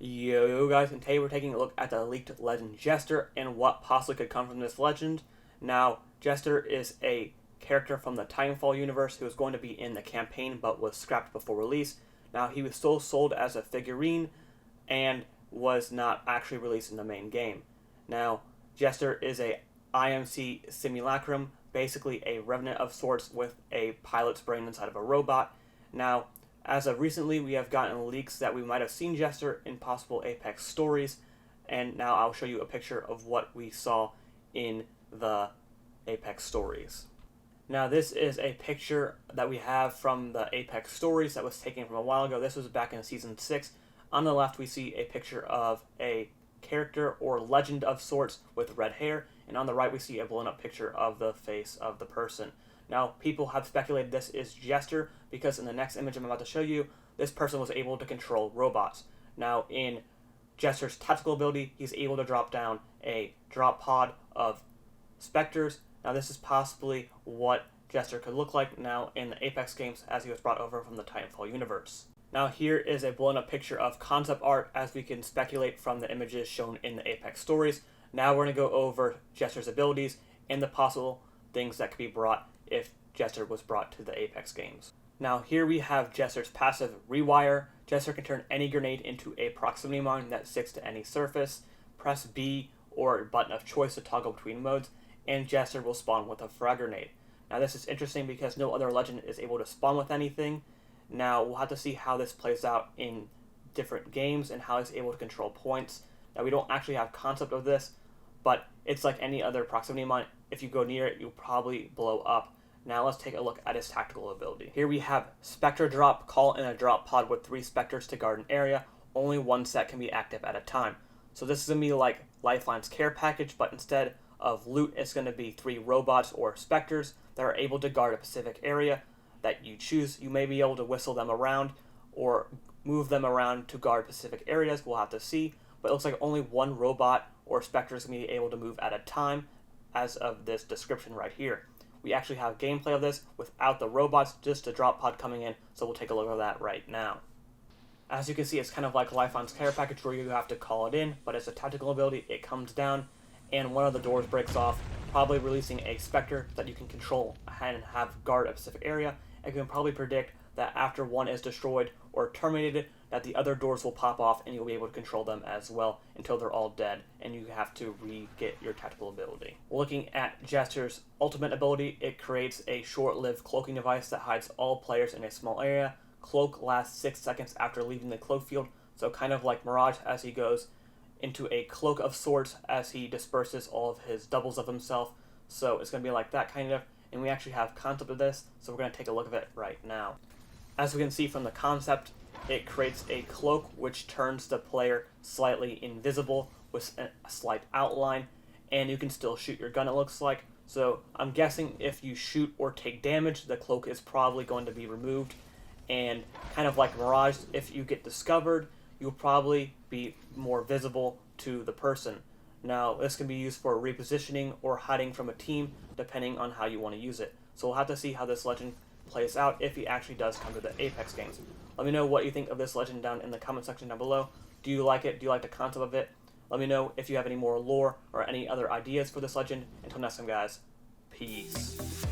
Yo guys, and today we're taking a look at the leaked legend Jester and what possibly could come from this legend. Now, Jester is a character from the Titanfall universe who was going to be in the campaign but was scrapped before release. Now, he was still sold as a figurine and was not actually released in the main game. Now, Jester is a IMC simulacrum, basically a revenant of sorts with a pilot's brain inside of a robot. Now, as of recently, we have gotten leaks that we might have seen Jester in possible Apex stories, and now I'll show you a picture of what we saw in the Apex stories. Now, this is a picture that we have from the Apex stories that was taken from a while ago. This was back in Season 6. On the left, we see a picture of a character or legend of sorts with red hair, and on the right, we see a blown-up picture of the face of the person. Now, people have speculated this is Jester because in the next image I'm about to show you, this person was able to control robots. Now, in Jester's tactical ability, he's able to drop down a drop pod of specters. Now, this is possibly what Jester could look like now in the Apex games as he was brought over from the Titanfall universe. Now, here is a blown-up picture of concept art as we can speculate from the images shown in the Apex stories. Now, we're going to go over Jester's abilities and the possible things that could be brought if Jester was brought to the Apex games. Now, here we have Jester's passive Rewire. Jester can turn any grenade into a proximity mine that sticks to any surface. Press B or button of choice to toggle between modes, and Jester will spawn with a frag grenade. Now, this is interesting because no other legend is able to spawn with anything. Now, we'll have to see how this plays out in different games and how he's able to control points. Now, we don't actually have concept of this, but it's like any other proximity mine. If you go near it, you'll probably blow up. Now let's take a look at his tactical ability. Here we have Spectre Drop, call in a drop pod with 3 Spectres to guard an area. Only 1 set can be active at a time. So this is going to be like Lifeline's care package, but instead of loot, it's going to be 3 robots or Spectres that are able to guard a specific area that you choose. You may be able to whistle them around or move them around to guard specific areas. We'll have to see. But it looks like only 1 robot or Spectre is going to be able to move at a time as of this description right here. We actually have gameplay of this without the robots, just a drop pod coming in, so we'll take a look at that right now. As you can see, it's kind of like Lifeline's care package where you have to call it in, but as a tactical ability, it comes down, and one of the doors breaks off, probably releasing a Spectre that you can control and have guard a specific area, and you can probably predict that after one is destroyed or terminated, that the other doors will pop off and you'll be able to control them as well until they're all dead and you have to re-get your tactical ability. Looking at Jester's ultimate ability, it creates a short-lived cloaking device that hides all players in a small area. Cloak lasts 6 seconds after leaving the cloak field, so kind of like Mirage as he goes into a cloak of sorts as he disperses all of his doubles of himself. So it's going to be like that kind of, and we actually have concept of this, so we're going to take a look at it right now. As we can see from the concept, it creates a cloak which turns the player slightly invisible with a slight outline, and you can still shoot your gun, it looks like. So I'm guessing if you shoot or take damage, the cloak is probably going to be removed. And kind of like Mirage, if you get discovered, you'll probably be more visible to the person. Now, this can be used for repositioning or hiding from a team, depending on how you want to use it. So we'll have to see how this legend plays out if he actually does come to the Apex games. Let me know what you think of this legend down in the comment section down below. Do you like it? Do you like the concept of it? Let me know if you have any more lore or any other ideas for this legend. Until next time, guys, peace.